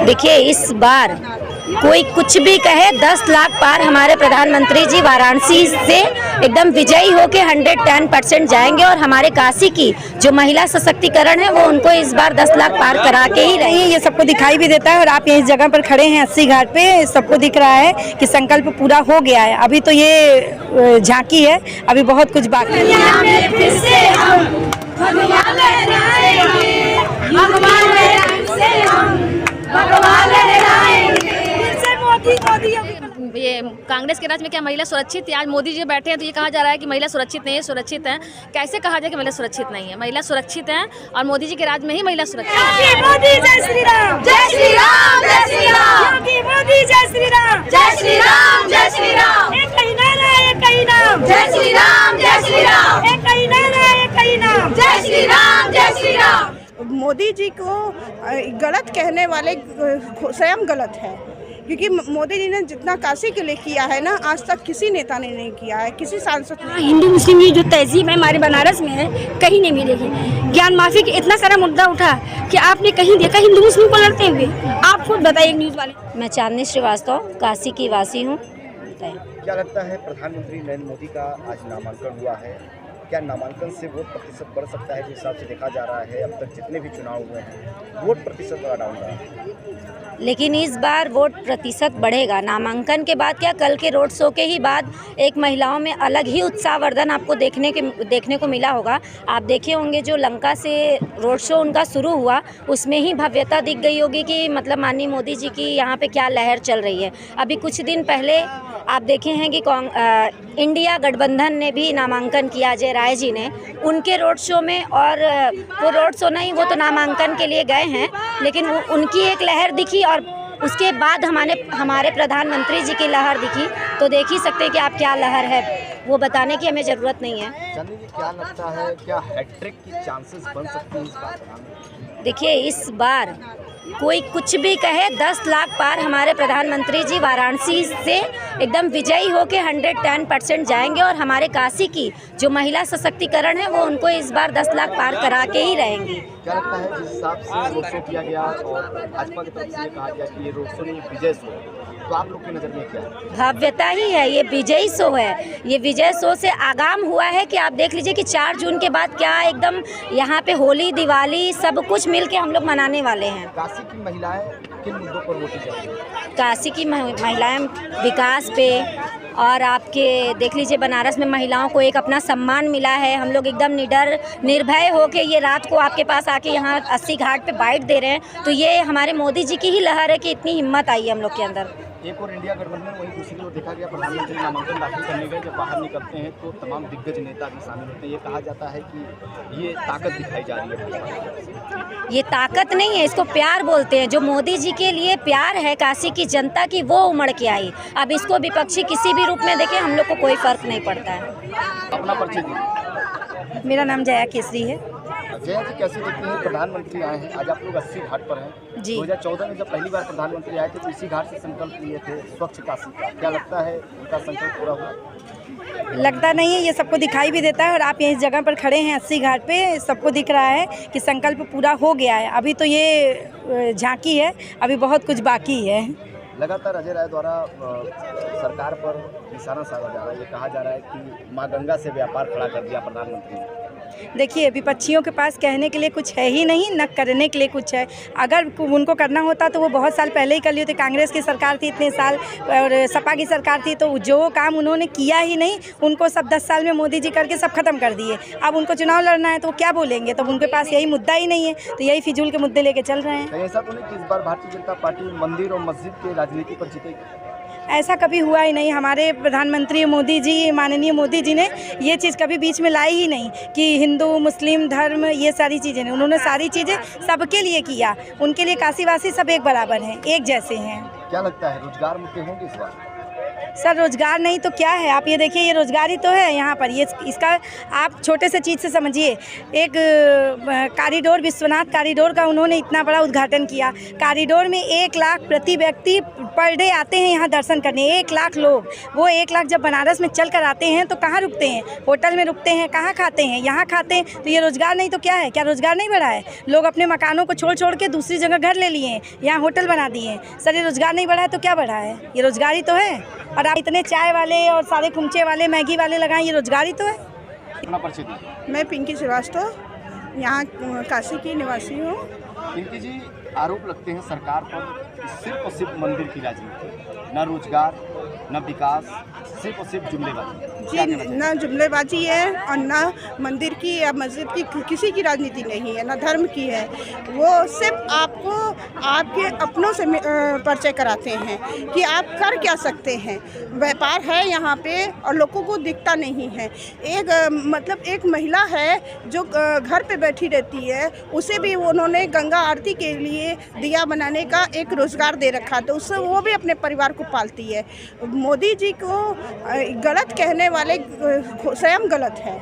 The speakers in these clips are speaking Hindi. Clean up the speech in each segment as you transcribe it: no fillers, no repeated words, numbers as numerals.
देखिए, इस बार कोई कुछ भी कहे 10 लाख पार हमारे प्रधानमंत्री जी वाराणसी से एकदम विजयी होके 110% जाएंगे और हमारे काशी की जो महिला सशक्तिकरण है वो उनको इस बार 10 लाख पार करा के ही रहेंगे। ये सबको दिखाई भी देता है और आप इस जगह पर खड़े हैं 80 घाट पे, सबको दिख रहा है कि संकल्प पूरा हो गया है। अभी तो ये झांकी है, अभी बहुत कुछ बाकी है। ये कांग्रेस के राज में क्या महिला सुरक्षित है? आज मोदी जी बैठे हैं तो ये कहा जा रहा है कि महिला सुरक्षित नहीं है, सुरक्षित है। कैसे कहा जाए कि महिला सुरक्षित नहीं है? महिला सुरक्षित है और मोदी जी के राज में ही महिला सुरक्षित है। मोदी जय श्री राम, जय श्री राम, जय श्री राम। मोदी जय श्री राम, जय श्री राम, जय श्री राम। एक ही नारा, एक ही नाम, जय श्री राम, जय श्री राम। एक ही नारा, एक ही नाम, जय श्री राम, जय श्री राम। मोदी जी को गलत कहने वाले स्वयं गलत है, क्योंकि मोदी जी ने जितना काशी के लिए किया है ना, आज तक किसी नेता ने नहीं किया है, किसी सांसद ने। हिंदू मुस्लिम की जो तहजीब है हमारे बनारस में है, कहीं नहीं मिलेगी। ज्ञान माफी के इतना सारा मुद्दा उठा कि आपने कहीं देखा हिंदू मुस्लिम को लड़ते हुए? आप खुद बताइए न्यूज़ वाले। मैं चांदनी श्रीवास्तव काशी की वासी हूँ। क्या लगता है प्रधानमंत्री नरेंद्र मोदी का आज नामांकन हुआ है, क्या नामांकन से वोट प्रतिशत बढ़ सकता है? जिस हिसाब से देखा जा रहा है अब तक जितने भी चुनाव हुए हैं वोट प्रतिशत बड़ा डाउन रहा है, लेकिन इस बार वोट प्रतिशत बढ़ेगा। नामांकन के बाद क्या, कल के रोड शो के ही बाद एक महिलाओं में अलग ही उत्साहवर्धन आपको देखने को मिला होगा। आप देखे होंगे जो लंका से रोड शो उनका शुरू हुआ उसमें ही भव्यता दिख गई होगी कि मतलब माननीय मोदी जी की यहाँ पे क्या लहर चल रही है। अभी कुछ दिन पहले आप देखे हैं कि इंडिया गठबंधन ने भी नामांकन किया, जय राय जी ने उनके रोड शो में, और वो रोड शो नहीं, वो तो नामांकन के लिए गए हैं, लेकिन उनकी एक लहर दिखी और उसके बाद हमारे प्रधानमंत्री जी की लहर दिखी। तो देख ही सकते हैं कि आप क्या लहर है, वो बताने की हमें ज़रूरत नहीं है। चांदनी जी, क्या लगता है क्या हैट्रिक की चांसेस बन सकती हैं इस बार? देखिए, इस बार कोई कुछ भी कहे 10 लाख पार हमारे प्रधानमंत्री जी वाराणसी से एकदम विजयी होके 110% जाएंगे और हमारे काशी की जो महिला सशक्तिकरण है वो उनको इस बार 10 लाख पार करा के ही रहेंगी। क्या लगता है जिस हिसाब से रोड शो किया गया और भाजपा की तरफ से कहा गया कि ये रोड शो नहीं विजय शो है, तो आप लोग की नज़र में क्या है? भव्यता ही है, ये विजयी शो है। ये विजय शो से आगाम हुआ है कि आप देख लीजिए कि 4 जून के बाद क्या एकदम यहाँ पे होली दिवाली सब कुछ मिल के हम लोग मनाने वाले हैं। काशी की महिलाएं किन मुद्दों पर वोटिंग करती हैं? काशी की महिलाएं विकास पे, और आपके देख लीजिए बनारस में महिलाओं को एक अपना सम्मान मिला है। हम लोग एकदम निडर निर्भय हो के ये रात को आपके पास आके यहाँ 80 घाट पे बाइट दे रहे हैं, तो ये हमारे मोदी जी की ही लहर है कि इतनी हिम्मत आई है हम लोग के अंदर। एक और इंडिया गठबंधन वही दूसरी ओर देखा गया, प्रधानमंत्री नामांकन दाखिल करने गए, जब बाहर निकलते हैं तो तमाम दिग्गज नेता भी शामिल होते हैं। ये कहा जाता है कि ये ताकत दिखाई जा रही है। ये ताकत नहीं है, इसको प्यार बोलते हैं। जो मोदी जी के लिए प्यार है काशी की जनता की, वो उमड़ के आई। अब इसको विपक्षी किसी भी रूप में देखें, हम लोग को कोई फर्क नहीं पड़ता है। अपना परिचय दीजिए। मेरा नाम जया केसरी है। जया जी, कैसे देखते हैं प्रधानमंत्री आए हैं, आज आप लोग 80 घाट पर हैं। जी। 2014 में जब पहली बार प्रधानमंत्री आए थे तो इसी घाट से संकल्प लिए थे स्वच्छ काशी का, क्या लगता है उनका संकल्प पूरा हुआ? लगता नहीं है, ये सबको दिखाई भी देता है और आप इस जगह पर खड़े हैं 80 घाट पे, सबको दिख रहा है कि संकल्प पूरा हो गया है। अभी तो ये झांकी है, अभी बहुत कुछ बाकी है। लगातार अजय राय द्वारा सरकार पर निशाना साधा जा रहा है, ये कहा जा रहा है कि माँ गंगा से व्यापार खड़ा कर दिया प्रधानमंत्री ने। देखिए, विपक्षियों के पास कहने के लिए कुछ है ही नहीं, न करने के लिए कुछ है। अगर उनको करना होता तो वो बहुत साल पहले ही कर लिए थे। कांग्रेस की सरकार थी इतने साल और सपा की सरकार थी, तो जो काम उन्होंने किया ही नहीं, उनको सब 10 साल में मोदी जी करके सब खत्म कर दिए। अब उनको चुनाव लड़ना है तो वो क्या बोलेंगे? तो उनके पास यही मुद्दा ही नहीं है, तो यही फिजूल के मुद्दे लेके चल रहे हैं। ऐसा तो नहीं कि इस बार भारतीय जनता पार्टी मंदिर और मस्जिद के राजनीति पर जीतेगी? ऐसा कभी हुआ ही नहीं। हमारे प्रधानमंत्री मोदी जी, माननीय मोदी जी ने ये चीज़ कभी बीच में लाई ही नहीं कि हिंदू मुस्लिम धर्म ये सारी चीज़ें नहीं। उन्होंने सारी चीज़ें सबके लिए किया। उनके लिए काशीवासी सब एक बराबर हैं, एक जैसे हैं। क्या लगता है रोजगार मुद्दे होंगे इस बार? सर रोजगार नहीं तो क्या है? आप ये देखिए, ये रोजगार ही तो है यहाँ पर। ये इसका आप छोटे से चीज़ से समझिए। एक कॉरिडोर, विश्वनाथ कॉरिडोर का उन्होंने इतना बड़ा उद्घाटन किया। कॉरिडोर में 1 लाख प्रति व्यक्ति पर डे आते हैं यहाँ दर्शन करने, 1 लाख लोग। वो 1 लाख जब बनारस में चल कर आते हैं तो कहाँ रुकते हैं? होटल में रुकते हैं। कहाँ खाते हैं? यहाँ खाते हैं। तो ये रोजगार नहीं तो क्या है? क्या रोजगार नहीं बढ़ा है? लोग अपने मकानों को छोड़ के दूसरी जगह घर ले लिए हैं, यहाँ होटल बना दिए हैं। सर ये रोजगार नहीं बढ़ा है तो क्या बढ़ा है? ये रोजगार ही तो है। और आप इतने चाय वाले और सारे खुमचे वाले, मैगी वाले लगाएं, ये रोजगार ही तो है। अपना परिचय दीजिए। मैं पिंकी श्रीवास्तव, यहाँ काशी की निवासी हूँ। पिंकी जी, आरोप लगते हैं सरकार पर सिर्फ और सिर्फ मंदिर की राजनीति, न रोजगार न विकास, सिर्फ और सिर्फ जुमलेबाजी। जी, न जुमलेबाजी है और न मंदिर की या मस्जिद की किसी की राजनीति नहीं है, न धर्म की है। वो सिर्फ आपको आपके अपनों से परिचय कराते हैं कि आप कर क्या सकते हैं। व्यापार है यहाँ पे और लोगों को दिखता नहीं है। एक महिला है जो घर पे बैठी रहती है, उसे भी उन्होंने गंगा आरती के लिए दिया बनाने का एक रोज़गार दे रखा, तो उससे वो भी अपने परिवार को पालती है। मोदी जी को गलत कहने वाले स्वयं गलत है,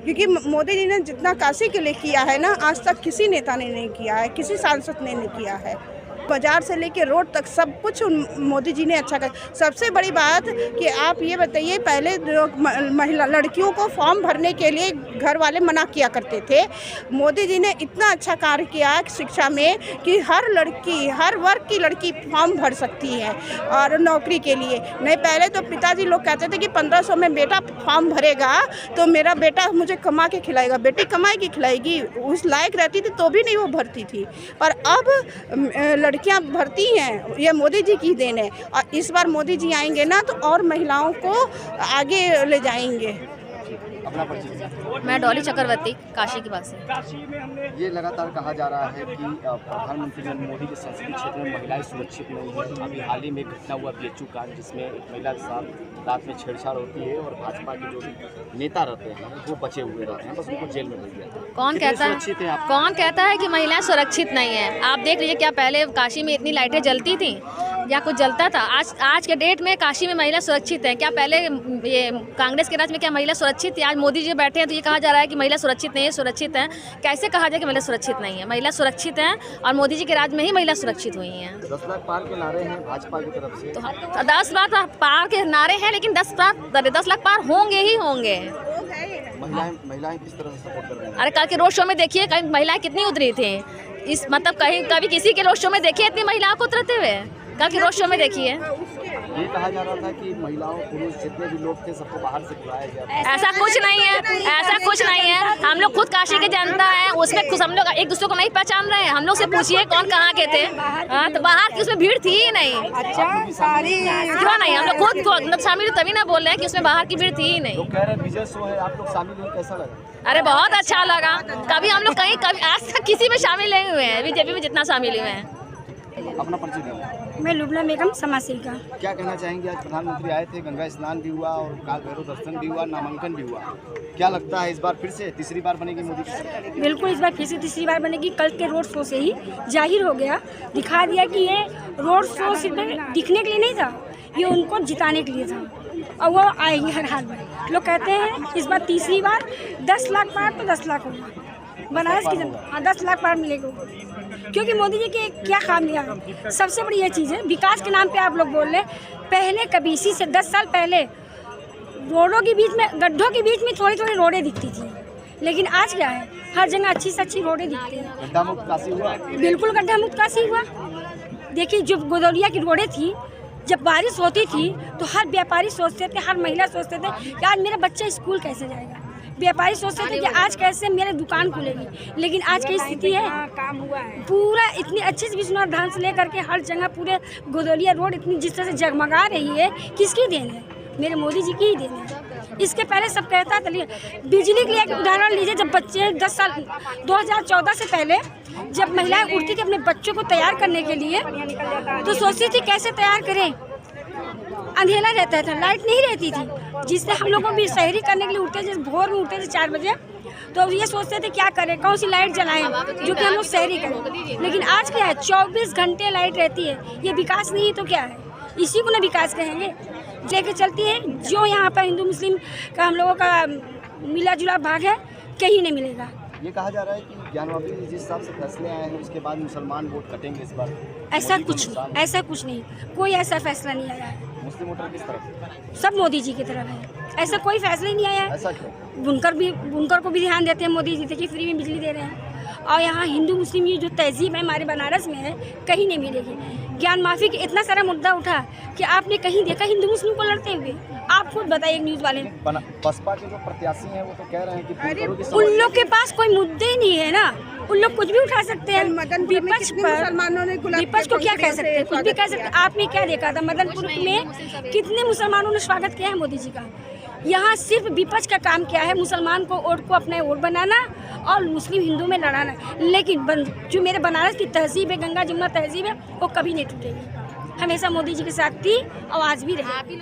क्योंकि मोदी जी ने जितना काशी के लिए किया है ना, आज तक किसी नेता ने नहीं किया है, किसी सांसद ने नहीं किया है। बाजार से लेके रोड तक सब कुछ मोदी जी ने अच्छा कर। सबसे बड़ी बात कि आप ये बताइए, पहले महिला लड़कियों को फॉर्म भरने के लिए घर वाले मना किया करते थे। मोदी जी ने इतना अच्छा कार्य किया शिक्षा में कि हर लड़की, हर वर्ग की लड़की फॉर्म भर सकती है और नौकरी के लिए। नहीं, पहले तो पिताजी लोग कहते थे कि 1500 में बेटा फॉर्म भरेगा तो मेरा बेटा मुझे कमा के खिलाएगा, बेटी कमाएगी खिलाएगी। उस लायक रहती थी तो भी नहीं वो भरती थी, पर अब लड़कियां भरती हैं। ये मोदी जी की देन है और इस बार मोदी जी आएंगे ना तो और महिलाओं को आगे ले जाएंगे। अपना परिचय। मैं डॉली चक्रवर्ती, काशी की बात से। ये लगातार कहा जा रहा है कि प्रधानमंत्री नरेंद्र मोदी के संसदीय क्षेत्र में महिलाएं सुरक्षित नहीं है। अभी हाल ही में घटना हुआ BHU कांड, जिसमें एक महिला के साथ रात में छेड़छाड़ होती है और भाजपा के जो भी नेता रहते हैं वो बचे हुए रहते हैं, बस उनको जेल में भेज दिया जाता है। कौन कहता है कि महिलाएं सुरक्षित नहीं है? आप देख लीजिए, क्या पहले काशी में इतनी लाइटें जलती थी या कुछ जलता था? आज के डेट में काशी में महिला सुरक्षित है क्या? पहले ये कांग्रेस के राज में क्या महिला सुरक्षित थी? आज मोदी जी बैठे हैं तो ये कहा जा रहा है कि महिला सुरक्षित नहीं है। सुरक्षित है कैसे कहा जाए कि महिला सुरक्षित नहीं है? महिला सुरक्षित है और मोदी जी के राज में ही महिला सुरक्षित हुई हैं। 10 लाख पार के नारे हैं भाजपा की तरफ से, तो 10 लाख पार के नारे हैं, लेकिन 10 लाख पार होंगे ही होंगे। महिलाएं किस तरह से सपोर्ट कर रही हैं? अरे कल के रोड शो में देखिए, कहीं महिलाएं कितनी उतरी थी। इस मतलब कभी किसी के रोड शो में देखिए इतनी महिलाओं को उतरते हुए? कल के रोड शो में देखिए। ये कहा जा रहा था कि महिलाओं पुरुष जितने भी लोग थे सबको बाहर से बुलाया गया। ऐसा कुछ नहीं है, ऐसा कुछ नहीं है। हम लोग खुद काशी के जनता है, उसमें खुद हम लोग एक दूसरे को नहीं पहचान रहे हैं। हम लोग से पूछिए कौन कहाँ के थे। हाँ, तो बाहर की उसमें भीड़ थी ही नहीं। अच्छा, सारी क्यों नहीं? हम लोग खुद शामिल तभी ना बोल रहे हैं कि उसमें बाहर की भीड़ थी ही नहीं। लोग कह रहे हैं विजय शो है, आप लोग शामिल हुए, कैसा लगा? अरे बहुत अच्छा लगा। कभी हम लोग कभी आज तक किसी में शामिल नहीं हुए हैं, बीजेपी में जितना शामिल हुए हैं। अपना परिचय दीजिए। मैं लुबना बेगम समाज सेविका। क्या कहना चाहेंगे? आज प्रधानमंत्री आए थे, गंगा स्नान भी हुआ और काल भैरव दर्शन भी हुआ, नामांकन भी हुआ। क्या लगता है इस बार फिर से तीसरी बार बनेगी मोदी की सरकार? बिल्कुल, इस बार फिर से तीसरी बार बनेगी। कल के रोड शो से ही जाहिर हो गया, दिखा दिया कि ये रोड शो सिर्फ दिखने के लिए नहीं था, ये उनको जिताने के लिए था और वो आएगी हर हाल में। लोग कहते हैं इस बार तीसरी बार 10 लाख पार तो 10 लाख होगा बनारस की जनता। हाँ, 10 लाख पार मिलेगा, क्योंकि मोदी जी के क्या काम लिया है। सबसे बड़ी ये चीज़ है, विकास के नाम पे आप लोग बोल रहे। पहले कभी इसी से 10 साल पहले रोडों के बीच में, गड्ढों के बीच में थोड़ी थोड़ी रोडें दिखती थी, लेकिन आज क्या है, हर जगह अच्छी से अच्छी रोडें दिखती हैं। गड्ढा मुक्त काशी हुआ? बिल्कुल गड्ढा मुक्त काशी हुआ। देखिए, जो गोदौलिया की रोडें थी, जब बारिश होती थी तो हर व्यापारी सोचते थे, हर महिला सोचते थे कि आज मेरा बच्चा स्कूल कैसे जाएगा। व्यापारी सोचते थे कि आज कैसे मेरी दुकान खुलेगी, लेकिन आज की स्थिति है काम हुआ है पूरा इतनी अच्छे से विश्वनाथ धाम से लेकर के हर जगह पूरे गोदौलिया रोड इतनी जिस तरह से जगमगा रही है, किसकी देन है? मेरे मोदी जी की ही देन है। इसके पहले सब कहता था, बिजली के लिए एक उदाहरण लीजिए। जब बच्चे 10 साल 2014 से पहले जब महिलाएं उठती थी अपने बच्चों को तैयार करने के लिए, तो सोचती थी कैसे तैयार करें। अंधेरा रहता था, लाइट नहीं रहती थी, जिससे हम लोगों को भी शहरी करने के लिए उठते थे, भोर में उठते थे 4 बजे, तो ये सोचते थे क्या करें, कौन सी लाइट जलाएं जो कि हम लोग शहरी करें। लेकिन आज क्या है, 24 घंटे लाइट रहती है। ये विकास नहीं तो क्या है? इसी को ना विकास कहेंगे। लेके चलती हैं। जो यहाँ पर हिंदू मुस्लिम का हम लोगों का मिला जुला भाग है, कहीं नहीं मिलेगा। ये कहा जा रहा है कि ज्ञान वापी जिस हिसाब से फैसले आए हैं उसके बाद मुसलमान वोट कटेंगे इस बार। ऐसा मोदी के कुछ नुकसान। ऐसा कुछ नहीं, कोई ऐसा फैसला नहीं आया है। मुस्लिम वोटर किस तरफ? सब मोदी जी की तरफ है, ऐसा कोई फैसला ही नहीं आया है। ऐसा क्यों? बुनकर को भी ध्यान देते हैं मोदी जी, देखिए फ्री में बिजली दे रहे हैं। और यहाँ हिंदू मुस्लिम ये जो तहजीब है हमारे बनारस में है, कहीं नहीं मिलेगी। ज्ञान माफी के इतना सारा मुद्दा उठा कि आपने कहीं देखा हिंदू मुस्लिम को लड़ते हुए? आप खुद बताइए न्यूज़ वाले। बसपा के जो प्रत्याशी हैं वो तो कह रहे हैं कि बुनकरों की उन लोग के पास कोई मुद्दे ही नहीं है ना, उन लोग कुछ भी उठा सकते हैं। विपक्ष पर विपक्ष को क्या कह सकते हैं, कुछ भी कह सकते हैं। आपने क्या देखा था मदनपुर में कितने मुसलमानों ने स्वागत किया है मोदी जी का? यहाँ सिर्फ विपक्ष का काम क्या है, मुसलमान को वोट को अपने वोट बनाना और मुस्लिम हिंदू में लड़ाना। लेकिन जो मेरे बनारस की तहजीब है, गंगा जमुना तहजीब है, वो कभी नहीं टूटेगी। हमेशा मोदी जी के साथ थी और आज भी रहे।